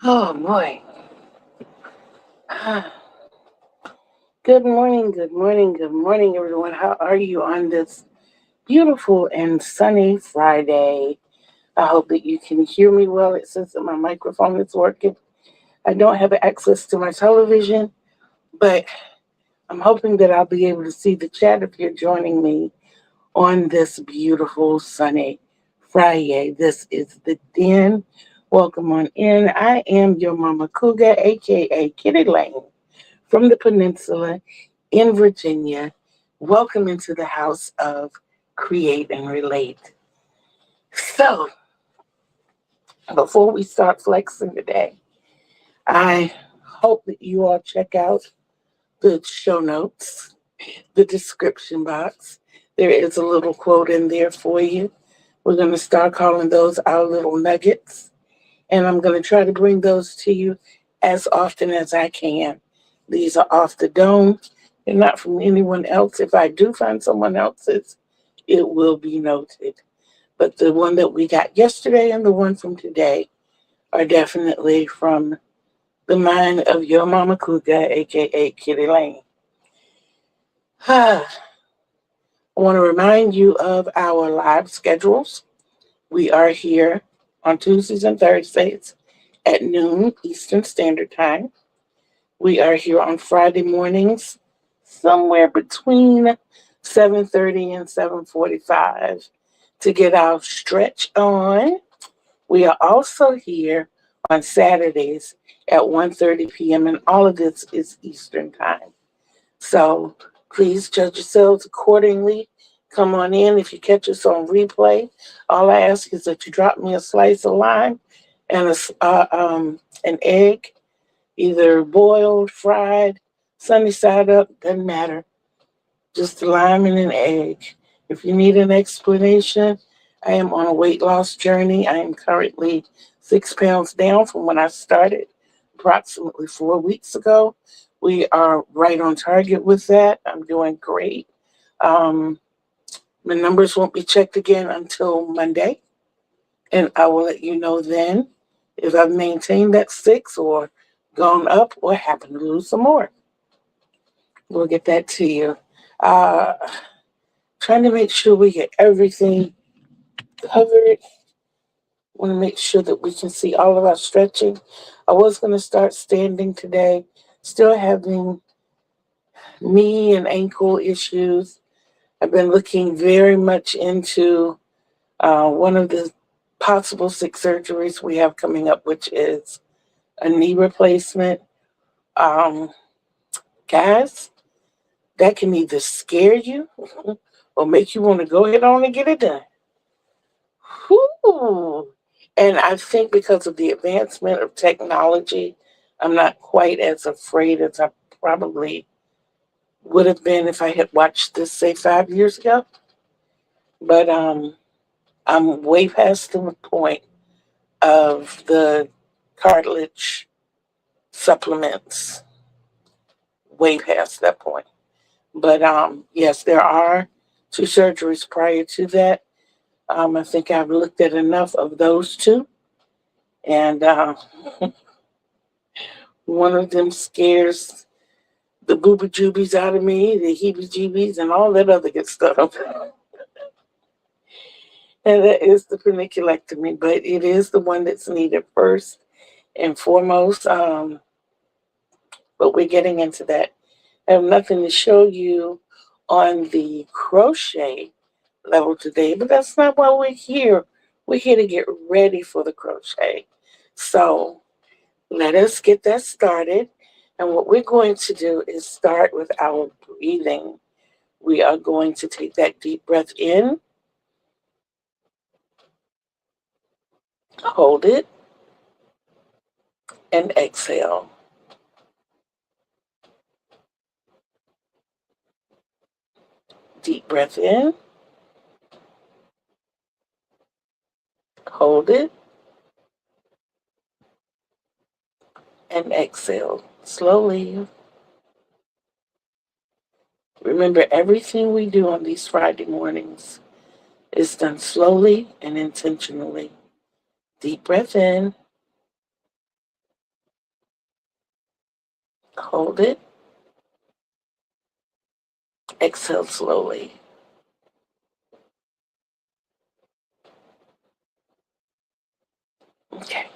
Oh boy. Good morning, good morning, good morning, everyone. How are you on this beautiful and sunny Friday? I hope that you can hear me well. It says that my microphone is working. I don't have access to my television, but I'm hoping that I'll be able to see the chat if you're joining me on this beautiful sunny Friday. This is the Den. Welcome on in. I am your Mama Cougar, aka Kittee Lane, from the peninsula in Virginia. Welcome into the house of Create and Relate. So, before we start flexing today, I hope that you all check out the show notes, the description box. There is a little quote in there for you. We're going to start calling those our little nuggets, and I'm going to try to bring those to you as often as I can. These are off the dome. They're not from anyone else. If I do find someone else's, it will be noted. But the one that we got yesterday and the one from today are definitely from the mind of your Mama Cougar, aka Kittee Lane. I want to remind you of our live schedules. We are here on Tuesdays and Thursdays at noon Eastern Standard Time. We are here on Friday mornings, somewhere between 7:30 and 7:45 to get our stretch on. We are also here on Saturdays at 1:30 p.m. and all of this is Eastern Time. So please judge yourselves accordingly. Come on in. If you catch us on replay, all I ask is that you drop me a slice of lime and an egg, either boiled, fried, sunny side up, doesn't matter. Just a lime and an egg. If you need an explanation, I am on a weight loss journey. I am currently 6 pounds down from when I started approximately 4 weeks ago. We are right on target with that. I'm doing great. Um, my numbers won't be checked again until Monday, and I will let you know then if I've maintained that 6 or gone up or happen to lose some more. We'll get that to you. Uh, Trying to make sure we get everything covered. Want to make sure that we can see all of our stretching. I was going to start standing today, still having knee and ankle issues. I've been looking very much into one of the possible 6 surgeries we have coming up, which is a knee replacement. Um, Guys, that can either scare you or make you want to go ahead on and get it done. Whew. And I think because of the advancement of technology, I'm not quite as afraid as I probably would have been if I had watched this, say, 5 years ago. But I'm way past the point of the cartilage supplements, way past that point. But yes, there are 2 surgeries prior to that. I think I've looked at enough of those two, and one of them scares the booba joobies out of me, the heebie jeebies, and all that other good stuff. And that is the paniculectomy, but it is the one that's needed first and foremost. But we're getting into that. I have nothing to show you on the crochet level today, but that's not why we're here. We're here to get ready for the crochet. So let us get that started. And what we're going to do is start with our breathing. We are going to take that deep breath in, hold it, and exhale. Deep breath in, hold it, and exhale slowly. Remember, everything we do on these Friday mornings is done slowly and intentionally. Deep breath in, Hold it. Exhale slowly. Okay.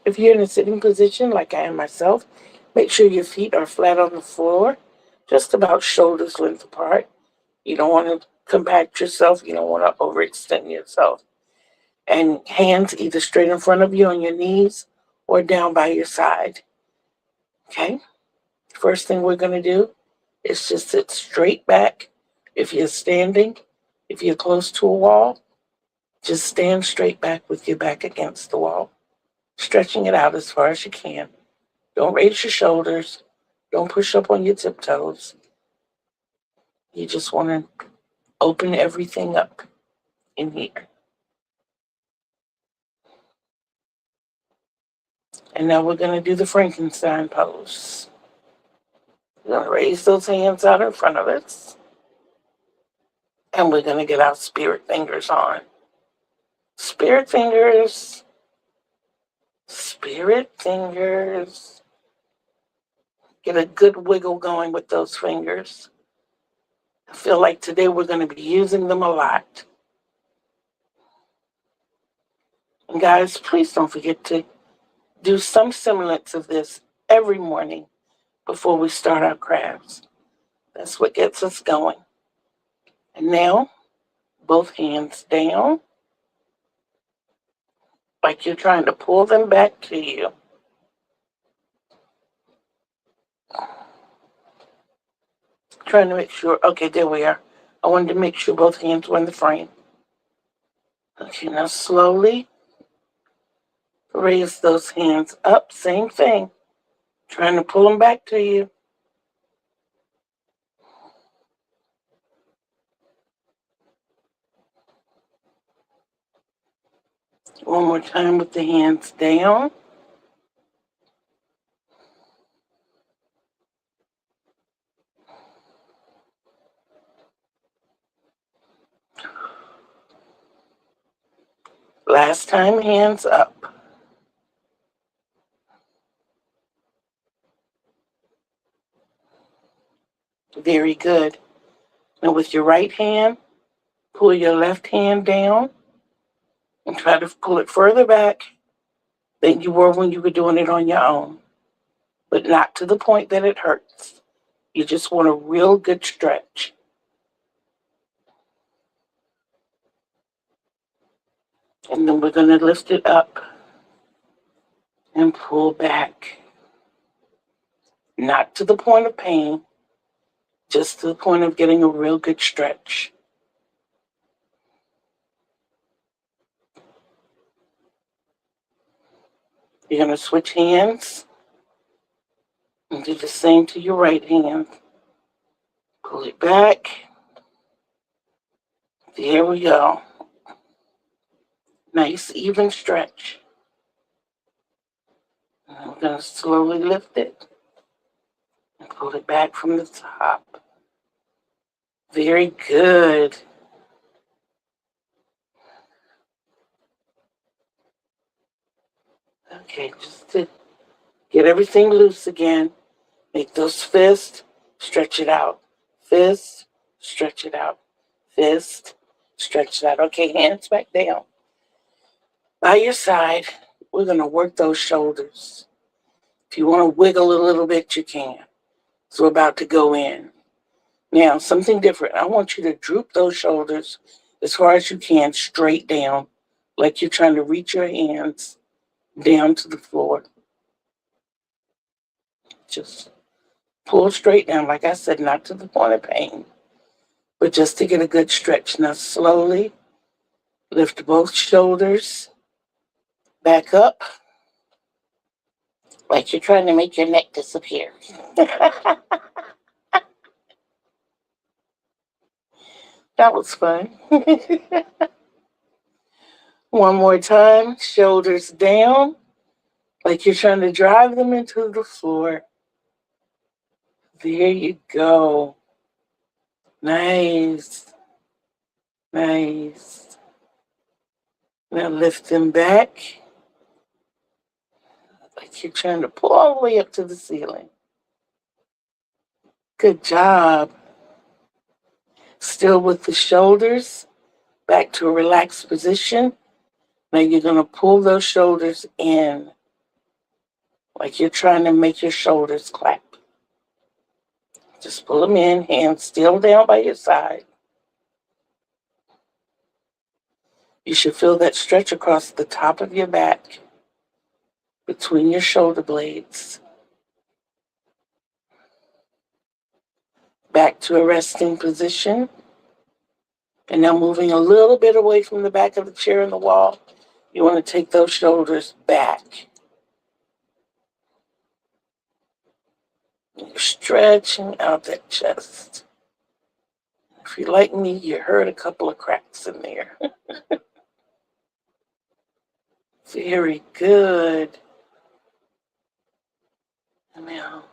If you're in a sitting position like I am myself, make sure your feet are flat on the floor, just about shoulders length apart. You don't want to compact yourself. You don't want to overextend yourself. And hands either straight in front of you on your knees or down by your side. Okay? First thing we're going to do is just sit straight back. If you're standing, if you're close to a wall, just stand straight back with your back against the wall, stretching it out as far as you can. Don't raise your shoulders. Don't push up on your tiptoes. You just want to open everything up in here. And now we're going to do the Frankenstein pose. We're going to raise those hands out in front of us. And we're going to get our spirit fingers on. Spirit fingers. Spirit fingers. Get a good wiggle going with those fingers. I feel like today we're going to be using them a lot. And guys, please don't forget to do some semblance of this every morning before we start our crafts. That's what gets us going. And now, both hands down, like you're trying to pull them back to you. Trying to make sure, okay, there we are. I wanted to make sure both hands were in the frame. Okay, now slowly raise those hands up, same thing. Trying to pull them back to you. One more time with the hands down. Last time, hands up. Very good. Now with your right hand, pull your left hand down and try to pull it further back than you were when you were doing it on your own, but not to the point that it hurts. You just want a real good stretch. And then we're going to lift it up and pull back. Not to the point of pain, just to the point of getting a real good stretch. You're going to switch hands and do the same to your right hand. Pull it back. There we go. Nice, even stretch. And we're going to slowly lift it and pull it back from the top. Very good. Okay, just to get everything loose again. Make those fists, stretch it out. Fist, stretch it out. Fist, stretch it out. Okay, hands back down. By your side, we're going to work those shoulders. If you want to wiggle a little bit, you can. So we're about to go in. Now, something different. I want you to droop those shoulders as far as you can, straight down, like you're trying to reach your hands down to the floor. Just pull straight down, like I said, not to the point of pain, but just to get a good stretch. Now, slowly lift both shoulders back up, like you're trying to make your neck disappear. That was fun. One more time, shoulders down, like you're trying to drive them into the floor. There you go. Nice. Nice. Now lift them back. Like you're trying to pull all the way up to the ceiling. Good job. Still with the shoulders, back to a relaxed position. Now you're going to pull those shoulders in like you're trying to make your shoulders clap. Just pull them in, hands still down by your side. You should feel that stretch across the top of your back, between your shoulder blades. Back to a resting position. And now moving a little bit away from the back of the chair and the wall, you want to take those shoulders back. You're stretching out that chest. If you're like me, you heard a couple of cracks in there. Very good. And now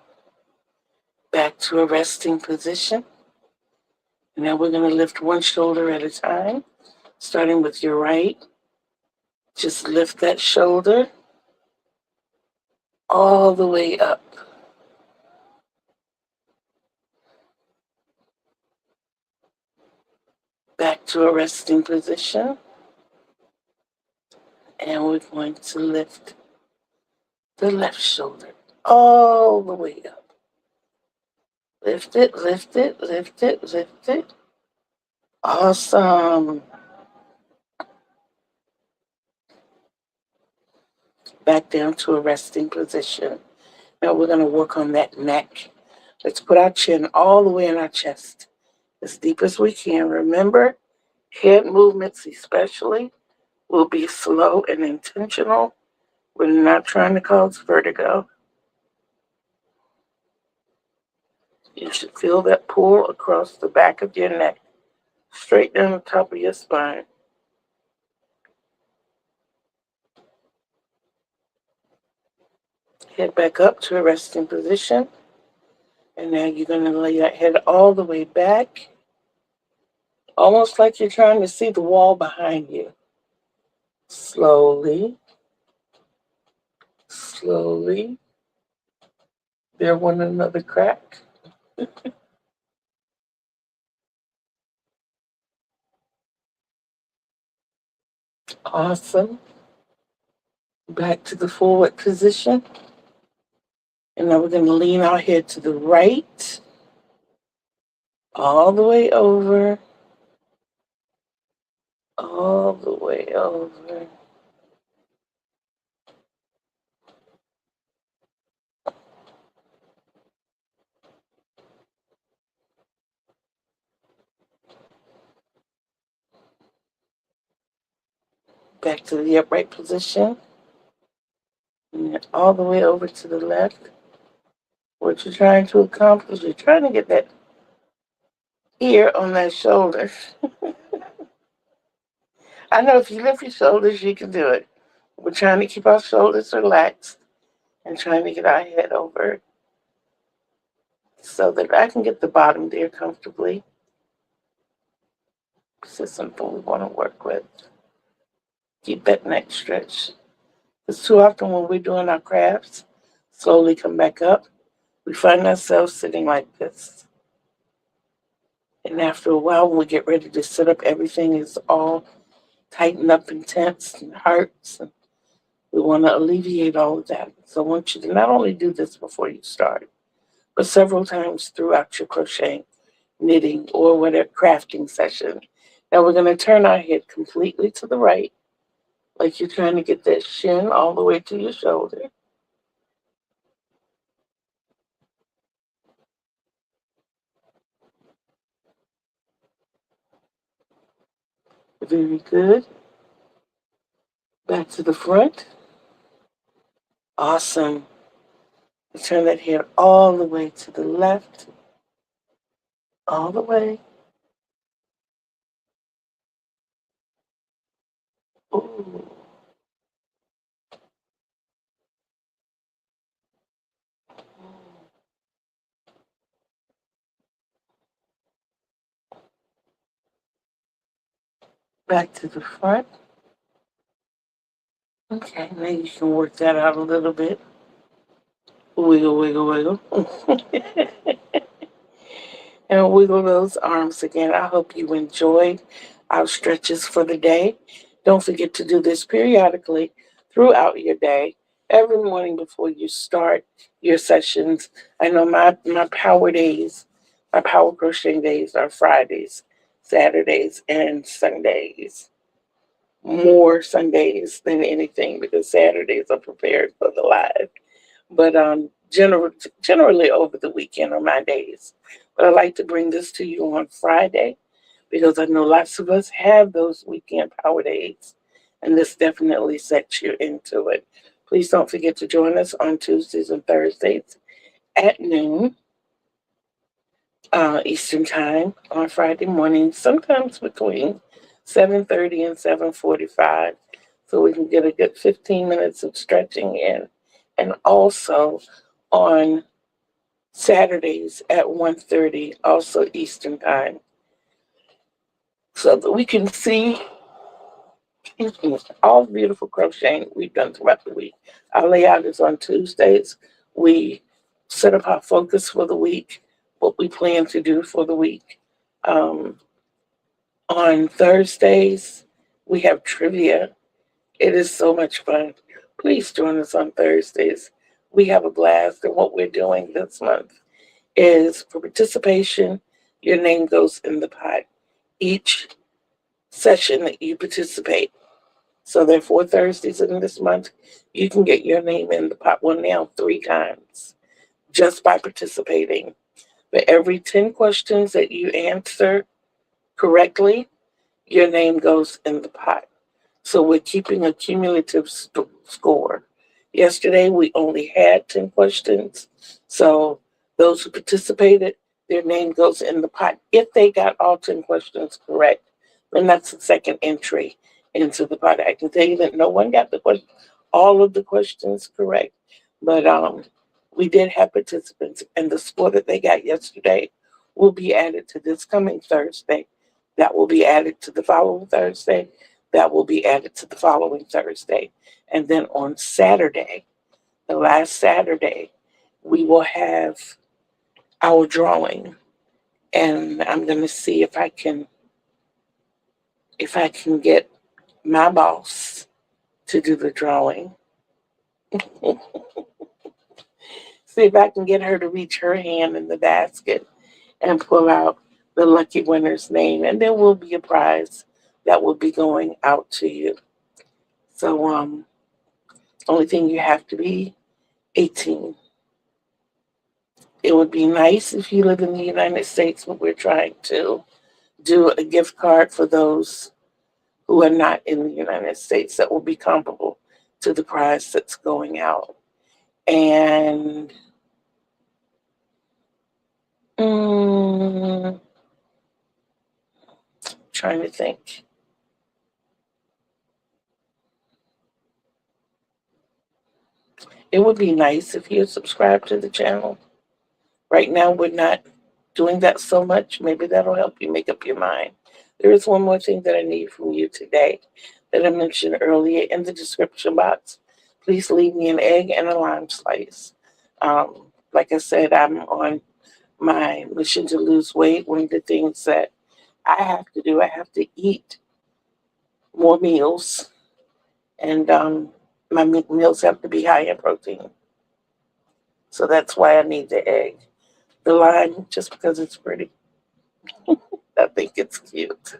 back to a resting position. And now we're going to lift one shoulder at a time, starting with your right. Just lift that shoulder all the way up. Back to a resting position. And we're going to lift the left shoulder all the way up. Lift it, lift it, lift it, lift it. Awesome. Back down to a resting position. Now we're going to work on that neck. Let's put our chin all the way in our chest, as deep as we can. Remember, head movements especially will be slow and intentional. We're not trying to cause vertigo. You should feel that pull across the back of your neck, straight down the top of your spine. Head back up to a resting position. And now you're going to lay that head all the way back, almost like you're trying to see the wall behind you. Slowly, slowly. There went another crack. Awesome. Back to the forward position. And now we're going to lean our head to the right, all the way over, all the way over. Back to the upright position. And then all the way over to the left. What you're trying to accomplish, you're trying to get that ear on that shoulder. I know if you lift your shoulders, you can do it. We're trying to keep our shoulders relaxed and trying to get our head over so that I can get the bottom there comfortably. This is something we want to work with. Keep that neck stretch. Because too often when we're doing our crafts, slowly come back up, we find ourselves sitting like this. And after a while, when we get ready to sit up, everything is all tightened up and tense and hurts. And we want to alleviate all of that. So I want you to not only do this before you start, but several times throughout your crocheting, knitting, or whatever crafting session. Now we're going to turn our head completely to the right, like you're trying to get that shin all the way to your shoulder. Very good. Back to the front. Awesome. Turn that head all the way to the left, all the way. Ooh. Back to the front. Okay, now you can work that out a little bit. Wiggle, wiggle, wiggle. And wiggle those arms again. I hope you enjoyed our stretches for the day. Don't forget to do this periodically throughout your day, every morning before you start your sessions. I know my power days, my power crocheting days are Fridays, Saturdays, and Sundays. More Sundays than anything because Saturdays are prepared for the live. But generally over the weekend are my days. But I like to bring this to you on Friday because I know lots of us have those weekend power days, and this definitely sets you into it. Please don't forget to join us on Tuesdays and Thursdays at noon Eastern Time on Friday morning, sometimes between 7:30 and 7:45, so we can get a good 15 minutes of stretching in. And also on Saturdays at 1:30, also Eastern Time, so that we can see all the beautiful crocheting we've done throughout the week. Our layout is on Tuesdays. We set up our focus for the week, what we plan to do for the week. Um, on Thursdays, we have trivia. It is so much fun. Please join us on Thursdays. We have a blast, and what we're doing this month is for participation, your name goes in the pot. Each session that you participate. So there are 4 Thursdays in this month. You can get your name in the pot, well, now 3 times, just by participating. For every 10 questions that you answer correctly, your name goes in the pot. So we're keeping a cumulative score. Yesterday, we only had 10 questions. So those who participated, their name goes in the pot. If they got all 10 questions correct, then that's the second entry into the pot. I can tell you that no one got all of the questions correct, but we did have participants, and the score that they got yesterday will be added to this coming Thursday. That will be added to the following Thursday. That will be added to the following Thursday. And then on Saturday, the last Saturday, we will have our drawing. And I'm going to see if I can get my boss to do the drawing. See if I can get her to reach her hand in the basket and pull out the lucky winner's name. And there will be a prize that will be going out to you. So only thing you have to be 18. It would be nice if you live in the United States, but we're trying to do a gift card for those who are not in the United States that will be comparable to the prize that's going out. And trying to think. It would be nice if you subscribe to the channel. Right now, we're not doing that so much. Maybe that'll help you make up your mind. There is one more thing that I need from you today that I mentioned earlier in the description box. Please leave me an egg and a lime slice. Like I said, I'm on my mission to lose weight. One of the things that I have to do, I have to eat more meals, and my meals have to be high in protein. So that's why I need the egg. The lime, just because it's pretty. I think it's cute.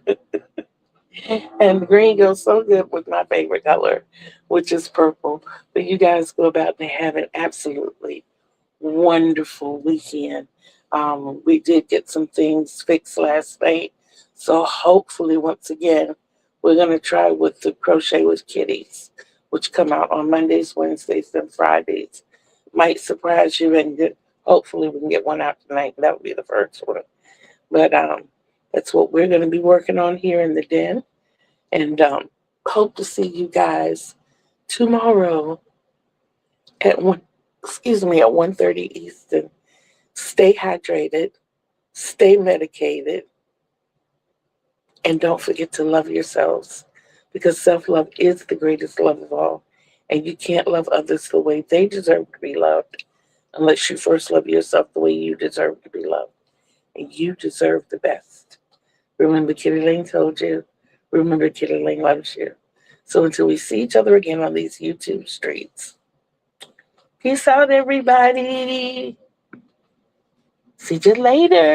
And green goes so good with my favorite color, which is purple. But you guys go about and have an absolutely wonderful weekend. We did get some things fixed last night. So hopefully, once again, we're going to try with the Crochet with Kitties, which come out on Mondays, Wednesdays, and Fridays. Might surprise you, and hopefully we can get one out tonight. That would be the first one. But that's what we're going to be working on here in the den. And hope to see you guys tomorrow at 1:30 Eastern. Stay hydrated, stay medicated, and don't forget to love yourselves, because self-love is the greatest love of all. And you can't love others the way they deserve to be loved unless you first love yourself the way you deserve to be loved. And you deserve the best. Remember, Kittee Lane told you. Remember, Kittee Lane loves you. So until we see each other again on these YouTube streets, peace out, everybody. See you later.